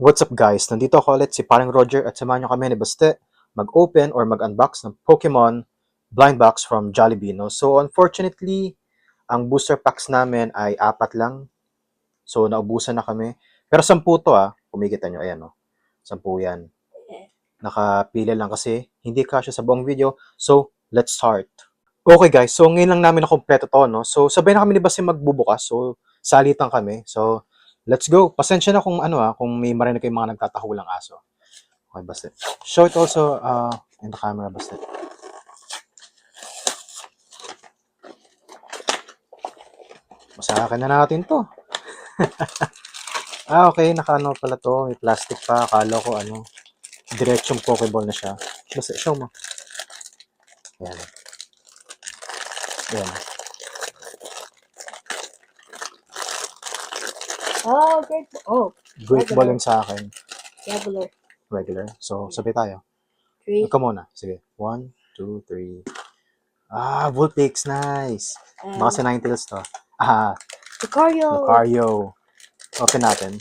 What's up guys? Nandito ako ulit si Parang Roger at samahan nyo kami ni Baste mag-open or mag-unbox ng Pokemon Blind Box from Jollibee. No? So unfortunately, ang booster packs namin ay 4 lang. So naubusan na kami. Pero 10 to kumikita nyo. Ayan 10 yan. Nakapila lang kasi hindi kasya sa buong video. So let's start. Okay guys, so ngayon lang namin nakompleto to. No? So sabay na kami ni Baste magbubukas. So salitan kami. So let's go. Pasensya na kung kung may marinig kayong mga nagtatahulang aso. Okay, Baste. Show it also in the camera, Baste. Masakin na natin to. Okay. Nakaano pala to. May plastic pa. Akala ko diretsong Pokeball na siya. Baste, show mo. Ayan. Ayan. Oh, great. Oh, Great ball yung sa akin. regular. Regular. So, sabay tayo. 3. Ikaw muna. Sige. 1, 2, 3. Vulpix. Nice. And Baka sa Ninetales to. Lucario. Lucario. Open natin.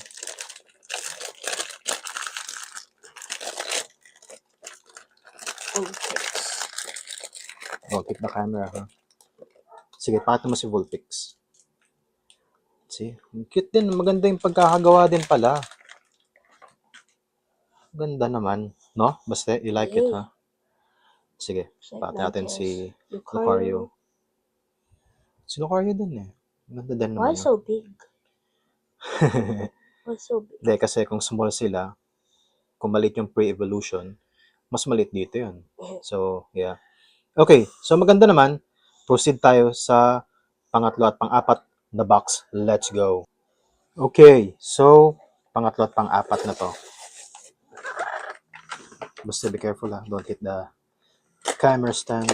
Oh, keep the camera, ha? Sige, pakita mo si Vulpix. See? Cute din. Maganda yung pagkakagawa din pala. Ganda naman. No? Basta, you like it, ha? Sige, pakita natin si Lucario. Si Lucario din eh. Ganda din Why naman. so big? Why so big? Hindi, kasi kung small sila, kung maliit yung pre-evolution, mas maliit dito yun. So, yeah. Okay, so maganda naman. Proceed tayo sa pangatlo at pang-apat na box. Let's go. Okay, so pangatlo at pang-apat na to. Basta be careful don't hit the camera stand.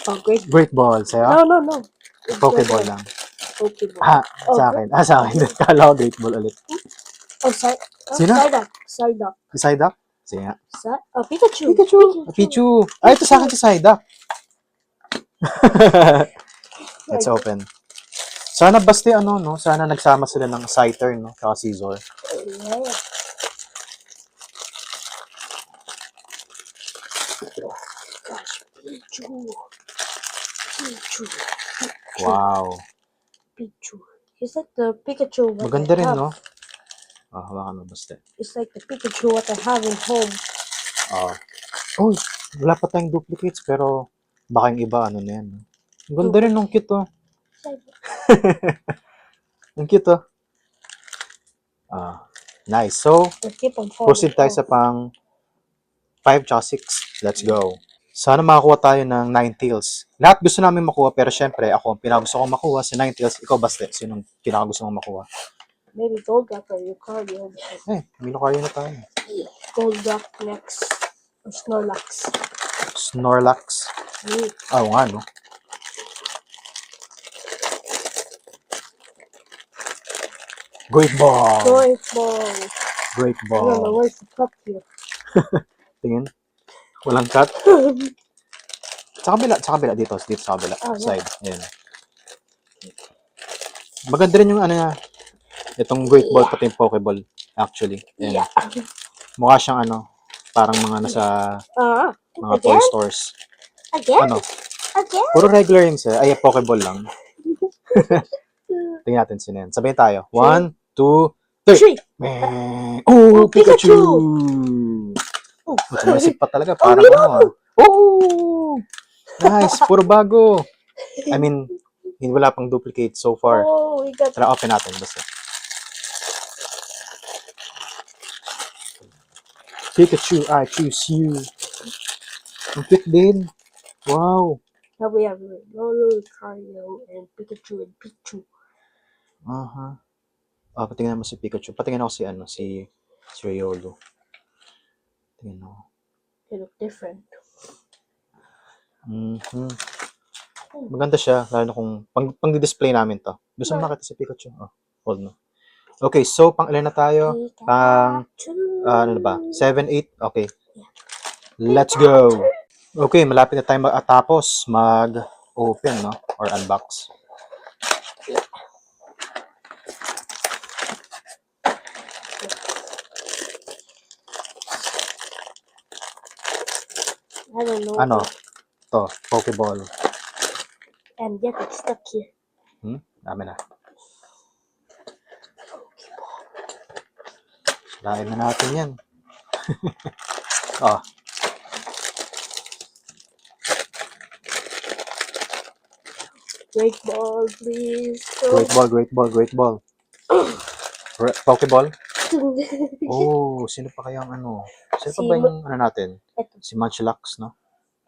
Oh, great. Great ball, sa'yo? No. It's Pokeball regular. lang. Pokeball. Sa akin. Sa akin. Kala ko great ball ulit. Oh, Sino? Psyduck. Si Psyduck? Sige nga. Pikachu. Pichu. Ito sa akin si Psyduck. Let's open. Sana basta sana nagsama sila ng Scyther, saka Scizor. Yeah. Gosh, Pichu. Wow. Pichu. It's like the Pikachu. Maganda rin, no? Hawakan mo basta. It's like the Pikachu what I have in home. Oh, wala pa tayong duplicates, pero baka yung iba, na yan. Ang ganda rin, ang cute, Ang cute, nice. So, proceed tayo sa pang 5 tsaka 6. Let's go. Sana makakuha tayo ng Ninetales. Lahat gusto namin makuha, pero syempre, ako, ang pinakagusto kong makuha si Ninetales. Ikaw, Baste, sinong pinakagusto mong makuha? Maybe Golduck or Lucario. May Lucario na tayo. Golduck next. Or Snorlax. Snorlax. Oo nga, no? Great ball. Great I don't know ball. where's the cup here. Tingin. Walang cut. Sa kabila. Dito sa kabila. Side. Ayan. Maganda rin yung itong Great Ball pati yung Pokeball. Actually. Ayan. Yeah. Mukha siyang parang mga nasa mga toy stores. Again? Puro regular yung sir. Ay, Pokeball lang. Tingnan natin sino yan. Sabihin tayo. 1, 2, 3. Oh, Pikachu! Tumasip pa talaga. Parang Oh! Nice. Puro bago. I mean, wala pang duplicate so far. Oh, we got Tara, open natin. Basta. Pikachu, I choose you. Ang cute din. Wow. Now we have Lucario and Pikachu and Pichu. Patingnan mo si Pikachu. Patingnan ako si Riolo. Tingnan ako. They look different. Maganda siya, lalo na kung pang-display namin to. Gusto mo makita si Pikachu? Hold mo. Okay, so pang ilan na tayo? Pang, 7, 8? Okay. Let's go! Okay, malapit na tayo tapos mag-open, no? Or unbox. I don't know. Ano? To, Pokeball. And yet it's stuck here. Dami na. Lain na natin yan. Oh, Great ball, please. great ball. Pokeball? Oh, sino pa kayang ano? Sino pa ba yung ano natin? Ito. Si Munchlax, no?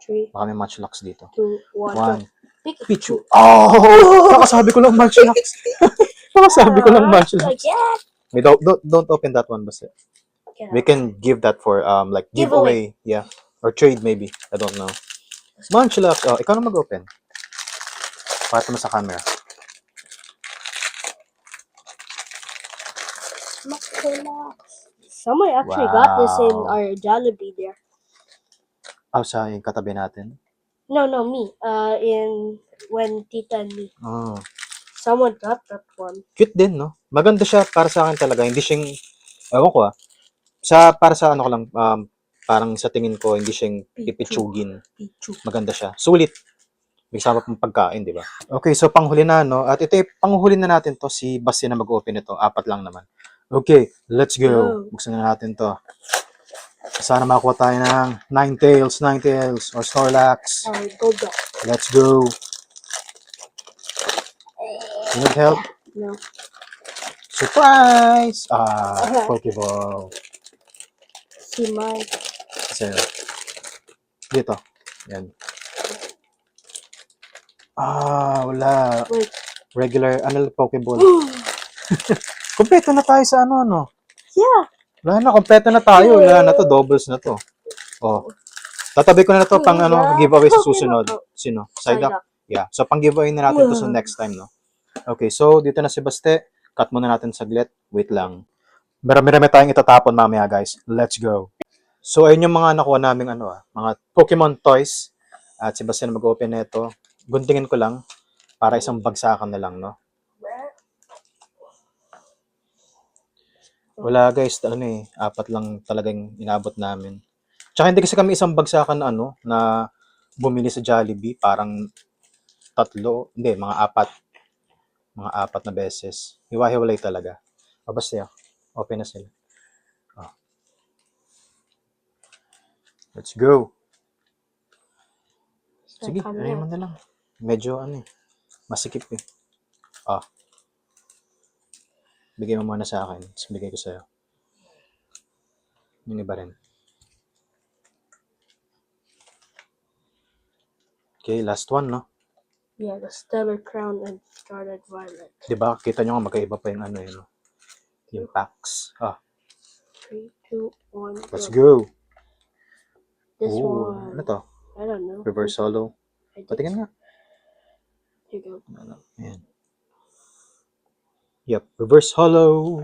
3, Baka may Munchlax dito. 2, 1. One. Pikachu. Oh! Nakasabi ko lang Munchlax. Nakasabi ko lang Munchlax. Yeah. Wait, don't open that one, basta. Yeah. We can give that for like giveaway. Yeah. Or trade maybe. I don't know. Munchlax. Oh, ikaw na mag-open. Pakita mo sa camera. Someone actually got this in Wow. our Jollibee there. Oh, sa yung katabi natin. No, me. When Tita and me. Oh. Someone got that one. Cute din, no? Maganda siya para sa akin talaga. Hindi siyang, ewan ko para sa ano ko lang, parang sa tingin ko, hindi siyang pipitsugin. Pichu. Maganda siya. Sulit. May kasama pang pagkain, di ba? Okay, so panghuli na, no? At ito, panghuli na natin to. Si Basti na mag-open ito. 4 lang naman. Okay, let's go. Buksan na natin to. Sana makakuha tayo ng Ninetales or Snorlax. Alright, go back. Let's go. You need help? No. Surprise! Pokeball. See mine. Kasi, dito. Yan. Wala. Wait. Regular, Pokeball. Kompleto na tayo sa ano. Yeah. Wala na, kompleto na tayo. Wala na to, doubles na to. Oh. Tatabi ko na to pang giveaway sa susunod. Sino? Psyduck? Yeah. So, pang giveaway na natin to sa next time, no? Okay, so dito na si Baste. Cut muna natin saglit. Wait lang. Marami-rami tayong itatapon mamaya, guys. Let's go. So, ayun yung mga nakuha naming mga Pokemon toys. At si Baste na mag-open na ito. Guntingin ko lang para isang bagsakan na lang, no? Wala, guys. 4 lang talagang inabot namin. Tsaka hindi kasi kami isang bagsakan na bumili sa Jollibee. Parang 3. Hindi, mga 4. Mga 4 na beses. Hiwa-hiwalay talaga. Basta open na sila. Let's go. Sige, ano mo na lang. Medyo masikip eh. Bigay mo muna sa akin. Tapos bigay ko sa'yo. Yung iba rin. Okay, last one, no? Yeah, the Stellar Crown and Scarlet Violet. Diba? Kita nyo nga magkaiba pa yung no? Yung packs. 3, 2, 1. Let's go. This Ooh, one. ano to? I don't know. Reverse Holo. Patingin nga. Here you go. Ayan. Yep, Reverse Holo.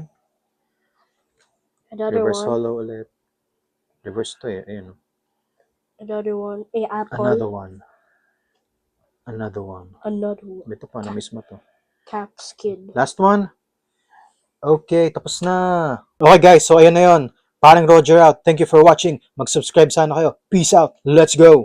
Another Reverse one. Holo ulit. Reverse to Ayun. Another one. Apple. Another one. Another one. Ito pa, na mismo to. Capskin. Last one. Okay, tapos na. Okay guys, so ayun na yun. Parang Roger out. Thank you for watching. Mag-subscribe sana kayo. Peace out. Let's go.